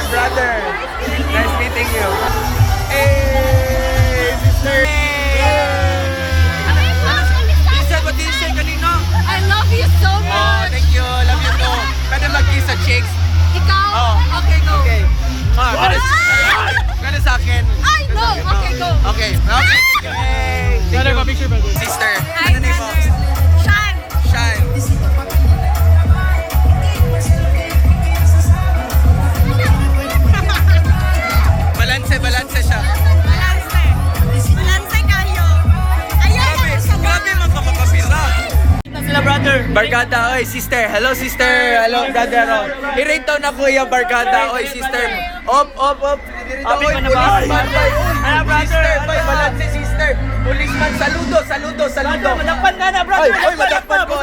brother. Nice meeting you. Hey, sister. What did you say kanino? I love you so Oh, much! thank you. Love you too. Pwede mag-kiss sa cheeks. Ikaw? Oh. Okay, go! Okay. Pwede sa akin. Ay, no! Okay, go! Okay. Okay. Hey, thank you. Picture ba? Sister. Hi, Ano name mo? Shan! Shan. Balance siya. Balance kayo! Ayan! Grabe magkamakapira. Sila brother. Barkada, oy, sister. Hello, sister. Hello, brother. Oh. I-rate daw na kuya, Barkada. Oy, sister. Op. Dito, Happy oy, ka na ba? policeman. Oy, Ano, brother? sister. Oy, balance sister. Policeman, saludo. Madakpan ka na, brother. Oy, madakpan ko.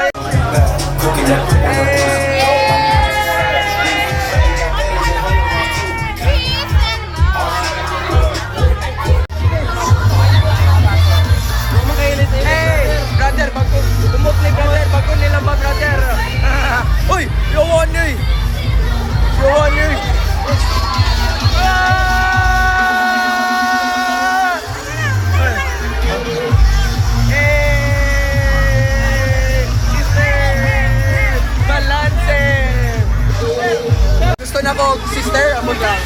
Hey, brother, bago umukli, brother, bago nila ba, brother? Uy, yawan niyo eh. Hey, sister, balance. Gusto na ko, sister, amo lang.